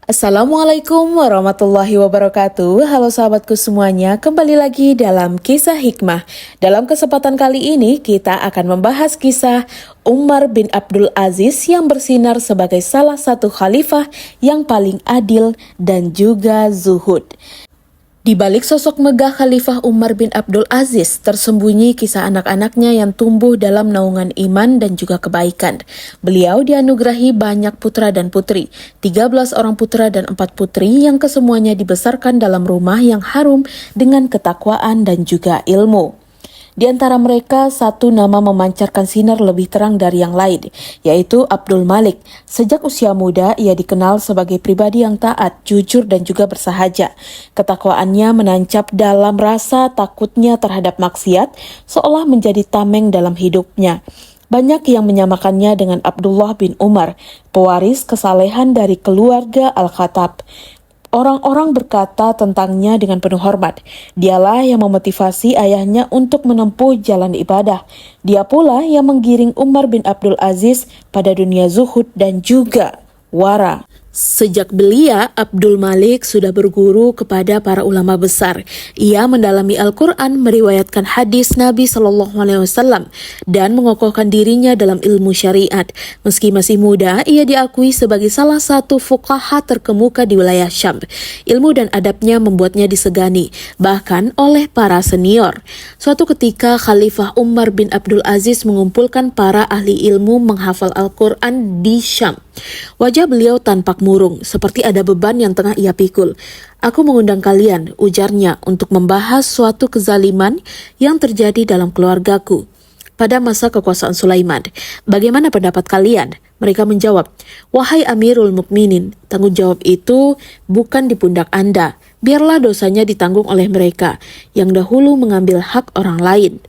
Assalamualaikum warahmatullahi wabarakatuh. Halo sahabatku semuanya, kembali lagi dalam Kisah Hikmah. Dalam kesempatan kali ini kita akan membahas kisah Umar bin Abdul Aziz yang bersinar sebagai salah satu khalifah yang paling adil dan juga zuhud. Di balik sosok megah Khalifah Umar bin Abdul Aziz, tersembunyi kisah anak-anaknya yang tumbuh dalam naungan iman dan juga kebaikan. Beliau dianugerahi banyak putra dan putri, 13 orang putra dan 4 putri yang kesemuanya dibesarkan dalam rumah yang harum dengan ketakwaan dan juga ilmu. Di antara mereka, satu nama memancarkan sinar lebih terang dari yang lain, yaitu Abdul Malik. Sejak usia muda, ia dikenal sebagai pribadi yang taat, jujur, dan juga bersahaja. Ketakwaannya menancap dalam rasa takutnya terhadap maksiat, seolah menjadi tameng dalam hidupnya. Banyak yang menyamakannya dengan Abdullah bin Umar, pewaris kesalehan dari keluarga Al-Khattab. Orang-orang berkata tentangnya dengan penuh hormat. Dialah yang memotivasi ayahnya untuk menempuh jalan ibadah. Dia pula yang menggiring Umar bin Abdul Aziz pada dunia zuhud dan juga wara. Sejak belia, Abdul Malik sudah berguru kepada para ulama besar. Ia mendalami Al-Quran, meriwayatkan hadis Nabi SAW, dan mengokohkan dirinya dalam ilmu syariat. Meski masih muda, ia diakui sebagai salah satu fuqaha terkemuka di wilayah Syam. Ilmu dan adabnya membuatnya disegani, bahkan oleh para senior. Suatu ketika, Khalifah Umar bin Abdul Aziz mengumpulkan para ahli ilmu menghafal Al-Quran di Syam. Wajah beliau tampak murung, seperti ada beban yang tengah ia pikul. "Aku mengundang kalian," ujarnya, "untuk membahas suatu kezaliman yang terjadi dalam keluargaku pada masa kekuasaan Sulaiman. Bagaimana pendapat kalian?" Mereka menjawab, "Wahai Amirul Mukminin, tanggung jawab itu bukan di pundak Anda. Biarlah dosanya ditanggung oleh mereka yang dahulu mengambil hak orang lain."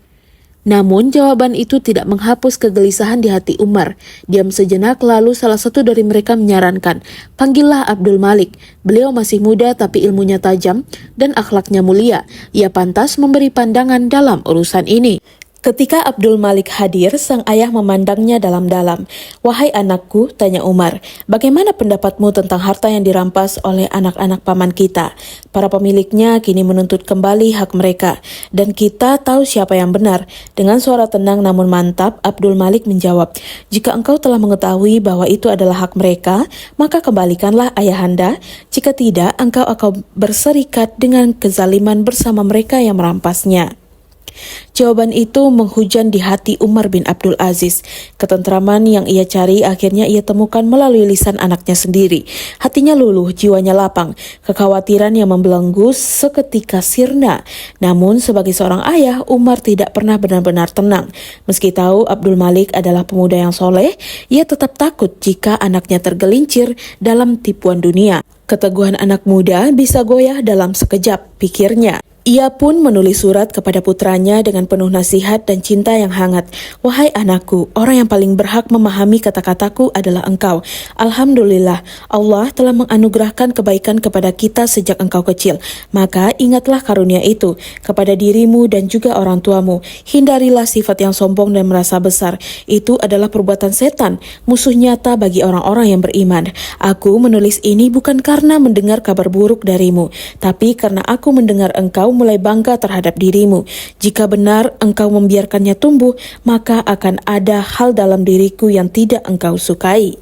Namun jawaban itu tidak menghapus kegelisahan di hati Umar. Diam sejenak, lalu salah satu dari mereka menyarankan, "Panggillah Abdul Malik. Beliau masih muda tapi ilmunya tajam dan akhlaknya mulia. Ia pantas memberi pandangan dalam urusan ini." Ketika Abdul Malik hadir, sang ayah memandangnya dalam-dalam. "Wahai anakku," tanya Umar, "bagaimana pendapatmu tentang harta yang dirampas oleh anak-anak paman kita? Para pemiliknya kini menuntut kembali hak mereka, dan kita tahu siapa yang benar." Dengan suara tenang namun mantap, Abdul Malik menjawab, "Jika engkau telah mengetahui bahwa itu adalah hak mereka, maka kembalikanlah ayahanda. Jika tidak, engkau akan berserikat dengan kezaliman bersama mereka yang merampasnya." Jawaban itu menghujan di hati Umar bin Abdul Aziz. Ketentraman yang ia cari akhirnya ia temukan melalui lisan anaknya sendiri. Hatinya luluh, jiwanya lapang. Kekhawatiran yang membelenggu seketika sirna. Namun sebagai seorang ayah, Umar tidak pernah benar-benar tenang. Meski tahu Abdul Malik adalah pemuda yang soleh, ia tetap takut jika anaknya tergelincir dalam tipuan dunia. Keteguhan anak muda bisa goyah dalam sekejap, pikirnya. Ia pun menulis surat kepada putranya dengan penuh nasihat dan cinta yang hangat. "Wahai anakku, orang yang paling berhak memahami kata-kataku adalah engkau. Alhamdulillah, Allah telah menganugerahkan kebaikan kepada kita sejak engkau kecil. Maka ingatlah karunia itu kepada dirimu dan juga orang tuamu. Hindarilah sifat yang sombong dan merasa besar. Itu adalah perbuatan setan, musuh nyata bagi orang-orang yang beriman. Aku menulis ini bukan karena mendengar kabar buruk darimu, tapi karena aku mendengar engkau mulai bangga terhadap dirimu. Jika benar engkau membiarkannya tumbuh, maka akan ada hal dalam diriku yang tidak engkau sukai."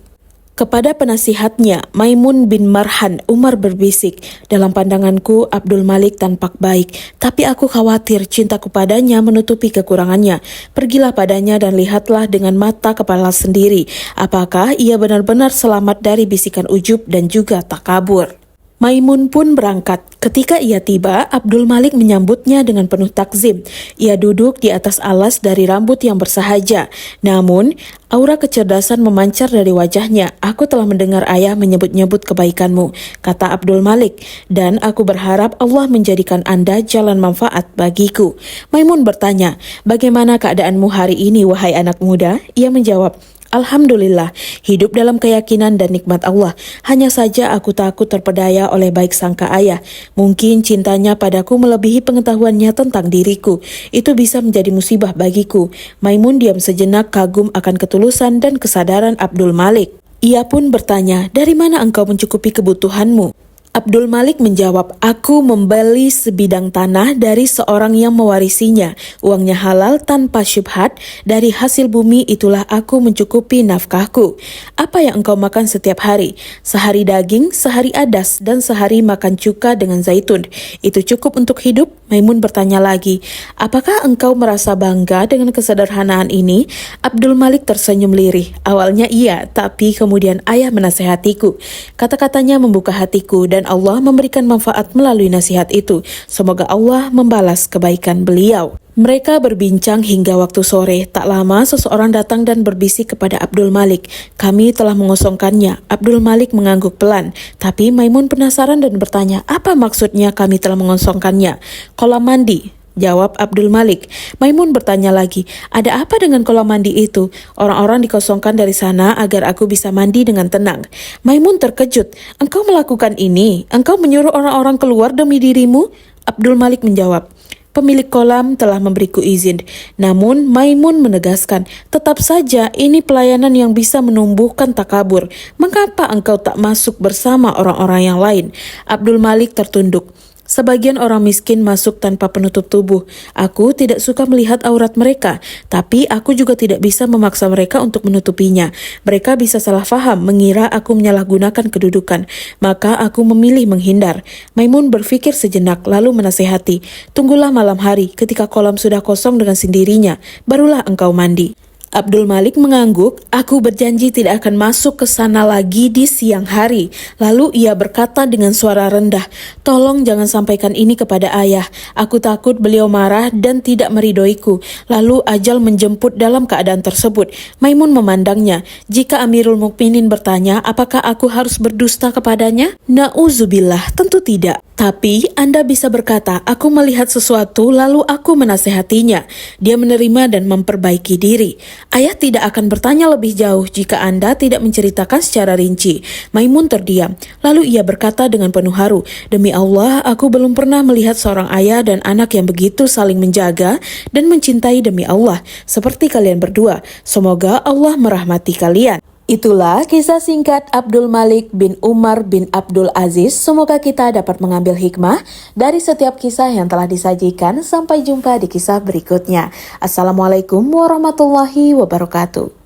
Kepada penasihatnya, Maimun bin Marhan, Umar berbisik, "Dalam pandanganku, Abdul Malik tampak baik, tapi aku khawatir cintaku padanya menutupi kekurangannya. Pergilah padanya dan lihatlah dengan mata kepala sendiri, apakah ia benar-benar selamat dari bisikan ujub dan juga takabur." Maimun pun berangkat. Ketika ia tiba, Abdul Malik menyambutnya dengan penuh takzim. Ia duduk di atas alas dari rambut yang bersahaja. Namun, aura kecerdasan memancar dari wajahnya. "Aku telah mendengar ayah menyebut-nyebut kebaikanmu," kata Abdul Malik, "dan aku berharap Allah menjadikan Anda jalan manfaat bagiku." Maimun bertanya, "Bagaimana keadaanmu hari ini, wahai anak muda?" Ia menjawab, "Alhamdulillah, hidup dalam keyakinan dan nikmat Allah. Hanya saja aku takut terpedaya oleh baik sangka ayah. Mungkin cintanya padaku melebihi pengetahuannya tentang diriku. Itu bisa menjadi musibah bagiku." Maimun diam sejenak, kagum akan ketulusan dan kesadaran Abdul Malik. Ia pun bertanya, "Dari mana engkau mencukupi kebutuhanmu?" Abdul Malik menjawab, "Aku membeli sebidang tanah dari seorang yang mewarisinya. Uangnya halal tanpa syubhat. Dari hasil bumi itulah aku mencukupi nafkahku. Apa yang engkau makan setiap hari? Sehari daging, sehari adas, dan sehari makan cuka dengan zaitun. Itu cukup untuk hidup?" Maimun bertanya lagi, "Apakah engkau merasa bangga dengan kesederhanaan ini?" Abdul Malik tersenyum lirih. "Awalnya iya, tapi kemudian ayah menasehatiku. Kata-katanya membuka hatiku dan Allah memberikan manfaat melalui nasihat itu. Semoga Allah membalas kebaikan beliau." Mereka berbincang hingga waktu sore. Tak lama seseorang datang dan berbisik kepada Abdul Malik, "Kami telah mengosongkannya." Abdul Malik mengangguk pelan, tapi Maimun penasaran dan bertanya, "Apa maksudnya kami telah mengosongkannya?" "Kolam mandi," jawab Abdul Malik. Maimun bertanya lagi, "Ada apa dengan kolam mandi itu?" "Orang-orang dikosongkan dari sana agar aku bisa mandi dengan tenang." Maimun terkejut, "Engkau melakukan ini? Engkau menyuruh orang-orang keluar demi dirimu?" Abdul Malik menjawab, "Pemilik kolam telah memberiku izin." Namun Maimun menegaskan, "Tetap saja ini pelayanan yang bisa menumbuhkan takabur. Mengapa engkau tak masuk bersama orang-orang yang lain?" Abdul Malik tertunduk. "Sebagian orang miskin masuk tanpa penutup tubuh. Aku tidak suka melihat aurat mereka, tapi aku juga tidak bisa memaksa mereka untuk menutupinya. Mereka bisa salah faham mengira aku menyalahgunakan kedudukan, maka aku memilih menghindar." Maimun berpikir sejenak lalu menasehati, "Tunggulah malam hari ketika kolam sudah kosong dengan sendirinya, barulah engkau mandi." Abdul Malik mengangguk, "Aku berjanji tidak akan masuk ke sana lagi di siang hari." Lalu ia berkata dengan suara rendah, "Tolong jangan sampaikan ini kepada ayah. Aku takut beliau marah dan tidak meridoiku. Lalu ajal menjemput dalam keadaan tersebut." Maimun memandangnya. "Jika Amirul Mukminin bertanya, apakah aku harus berdusta kepadanya?" "Na'udzubillah, tentu tidak. Tapi Anda bisa berkata, aku melihat sesuatu lalu aku menasehatinya. Dia menerima dan memperbaiki diri. Ayah tidak akan bertanya lebih jauh jika Anda tidak menceritakan secara rinci." Maimun terdiam. Lalu ia berkata dengan penuh haru, "Demi Allah, aku belum pernah melihat seorang ayah dan anak yang begitu saling menjaga dan mencintai demi Allah, seperti kalian berdua. Semoga Allah merahmati kalian." Itulah kisah singkat Abdul Malik bin Umar bin Abdul Aziz. Semoga kita dapat mengambil hikmah dari setiap kisah yang telah disajikan. Sampai jumpa di kisah berikutnya. Assalamualaikum warahmatullahi wabarakatuh.